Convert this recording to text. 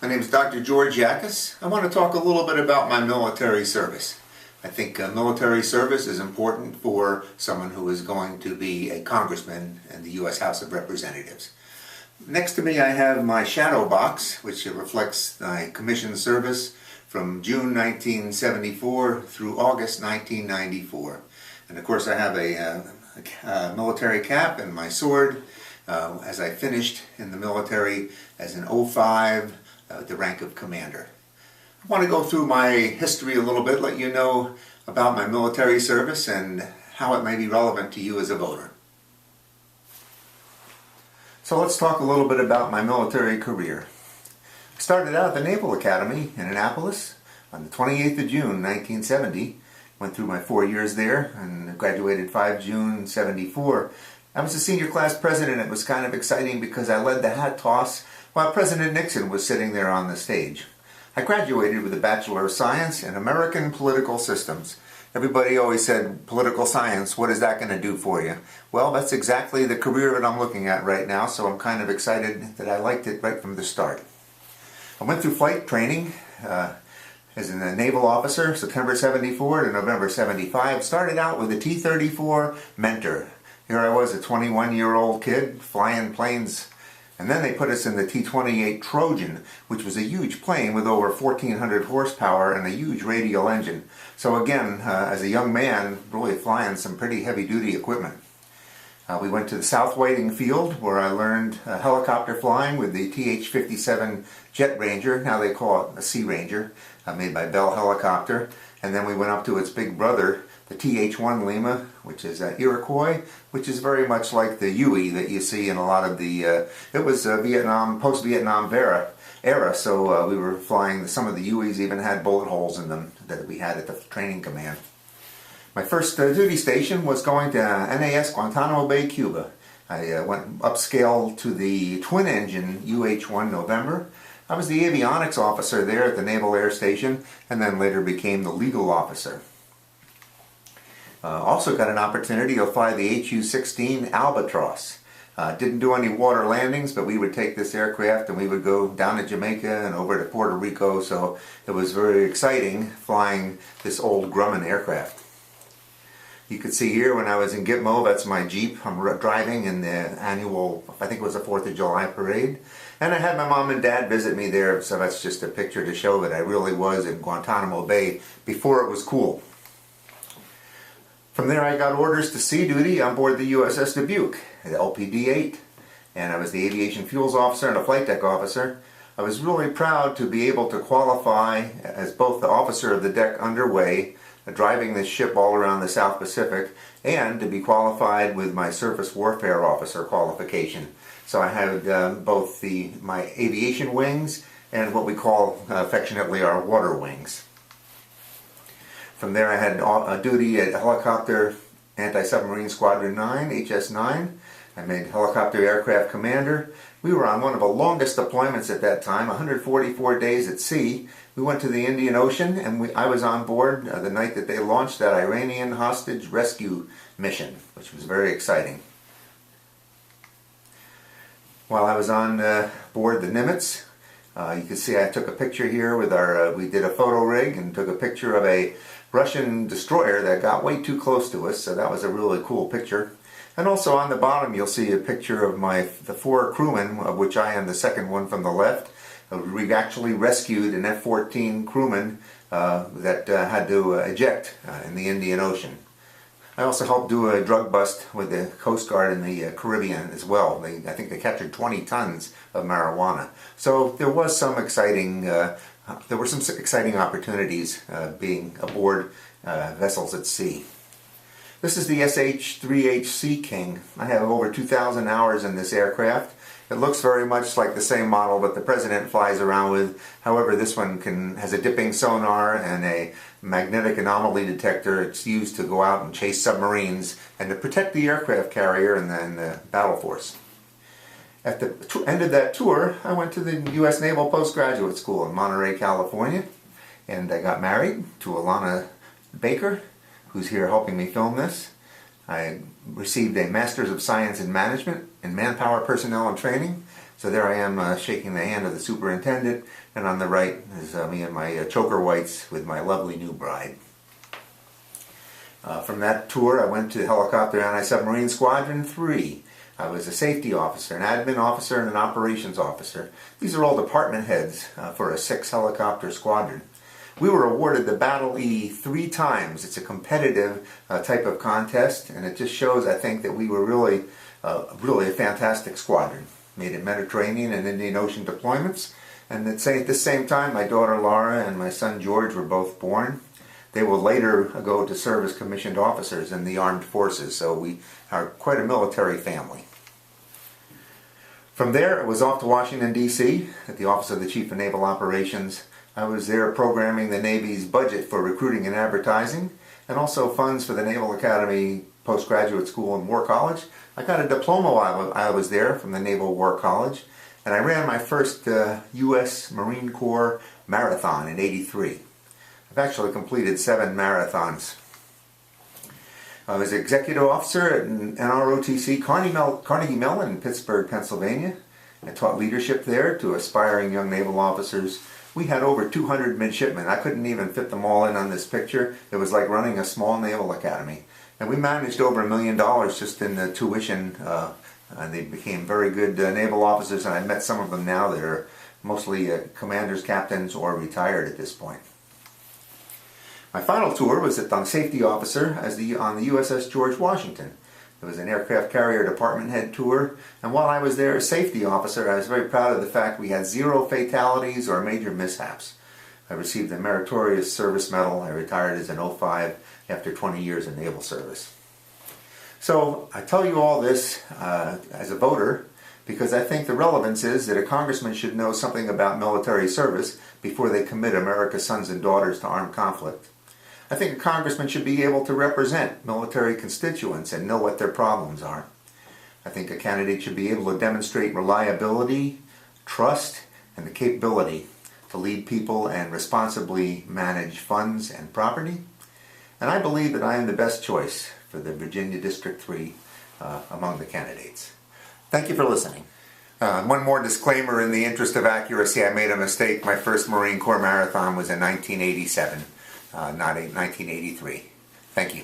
My name is Dr. George Yacus. I want to talk a little bit about my military service. I think military service is important for someone who is going to be a congressman in the U.S. House of Representatives. Next to me I have my shadow box, which reflects my commissioned service from June 1974 through August 1994. And of course I have a military cap and my sword as I finished in the military as an 05 the rank of commander. I want to go through my history a little bit, let you know about my military service and how it may be relevant to you as a voter. So let's talk a little bit about my military career. I started out at the Naval Academy in Annapolis on the 28th of June 1970. Went through my 4 years there and graduated 5 June 74. I was the senior class president. It was kind of exciting because I led the hat toss while President Nixon was sitting there on the stage. I graduated with a Bachelor of Science in American Political Systems. Everybody always said, political science, what is that going to do for you? Well, that's exactly the career that I'm looking at right now, so I'm kind of excited that I liked it right from the start. I went through flight training as a naval officer, September 74 to November 75. Started out with a T-34 Mentor. Here I was, a 21-year-old kid flying planes. And then they put us in the T-28 Trojan, which was a huge plane with over 1,400 horsepower and a huge radial engine. So again, as a young man, really flying some pretty heavy-duty equipment. We went to the South Whiting Field, where I learned helicopter flying with the TH-57 Jet Ranger. Now they call it a Sea Ranger, made by Bell Helicopter. And then we went up to its big brother, the TH-1 Lima, which is Iroquois, which is very much like the Huey that you see in a lot of the, it was Vietnam, post-Vietnam era, so we were flying, some of the Hueys even had bullet holes in them that we had at the training command. My first duty station was going to NAS Guantanamo Bay, Cuba. I went upscale to the twin-engine UH-1 November. I was the avionics officer there at the Naval Air Station, and then later became the legal officer. Also got an opportunity to fly the HU-16D Albatross. Didn't do any water landings, but we would take this aircraft and we would go down to Jamaica and over to Puerto Rico, so it was very exciting flying this old Grumman aircraft. You could see here when I was in GTMO, that's my Jeep. I'm driving in the annual, I think it was the 4th of July parade. And I had my mom and dad visit me there, so that's just a picture to show that I really was in Guantanamo Bay before it was cool. From there I got orders to sea duty on board the USS Dubuque, the LPD-8, and I was the aviation fuels officer and a flight deck officer. I was really proud to be able to qualify as both the officer of the deck underway, driving this ship all around the South Pacific, and to be qualified with my surface warfare officer qualification. So I had both my aviation wings and what we call affectionately our water wings. From there I had duty at Helicopter Antisubmarine Squadron 9, HS-9. I made helicopter aircraft commander. We were on one of the longest deployments at that time, 144 days at sea. We went to the Indian Ocean, and I was on board the night that they launched that Iranian hostage rescue mission, which was very exciting. While I was on board the Nimitz, you can see I took a picture here with our, we did a photo rig and took a picture of a Russian destroyer that got way too close to us, so that was a really cool picture. And also on the bottom you'll see a picture of the 4 crewmen, of which I am the second one from the left. We actually rescued an F-14 crewman that had to eject in the Indian Ocean. I also helped do a drug bust with the Coast Guard in the Caribbean as well. I think they captured 20 tons of marijuana. So there was some exciting, exciting opportunities being aboard vessels at sea. This is the SH-3H Sea King. I have over 2,000 hours in this aircraft. It looks very much like the same model that the President flies around with. However, this one has a dipping sonar and a magnetic anomaly detector. It's used to go out and chase submarines and to protect the aircraft carrier and then the battle force. At the end of that tour, I went to the U.S. Naval Postgraduate School in Monterey, California, and I got married to Alana Baker, who's here helping me film this. I received a Master's of Science in Management in Manpower Personnel and Training. So there I am shaking the hand of the superintendent, and on the right is me and my choker whites with my lovely new bride. From that tour I went to Helicopter Anti-Submarine Squadron 3. I was a safety officer, an admin officer, and an operations officer. These are all department heads for a 6-helicopter squadron. We were awarded the Battle E 3 times. It's a competitive type of contest, and it just shows, I think, that we were really a fantastic squadron. Made in Mediterranean and Indian Ocean deployments, and at the same time my daughter Laura and my son George were both born. They will later go to serve as commissioned officers in the armed forces, so we are quite a military family. From there, I was off to Washington, D.C. at the Office of the Chief of Naval Operations. I was there programming the Navy's budget for recruiting and advertising, and also funds for the Naval Academy Postgraduate School and War College. I got a diploma while I was there from the Naval War College, and I ran my first U.S. Marine Corps marathon in '83. I've actually completed 7 marathons. I was executive officer at NROTC Carnegie Mellon in Pittsburgh, Pennsylvania. I taught leadership there to aspiring young naval officers. We had over 200 midshipmen. I couldn't even fit them all in on this picture. It was like running a small naval academy. And we managed over $1 million just in the tuition. And they became very good naval officers, and I met some of them now that are mostly commanders, captains, or retired at this point. My final tour was as safety officer on the USS George Washington. It was an aircraft carrier department head tour, and while I was there as safety officer, I was very proud of the fact we had 0 fatalities or major mishaps. I received the Meritorious Service Medal. I retired as an 05 after 20 years in naval service. So I tell you all this as a voter because I think the relevance is that a congressman should know something about military service before they commit America's sons and daughters to armed conflict. I think a congressman should be able to represent military constituents and know what their problems are. I think a candidate should be able to demonstrate reliability, trust, and the capability to lead people and responsibly manage funds and property. And I believe that I am the best choice for the Virginia District 3 among the candidates. Thank you for listening. One more disclaimer in the interest of accuracy. I made a mistake. My first Marine Corps marathon was in 1987, not 1983. Thank you.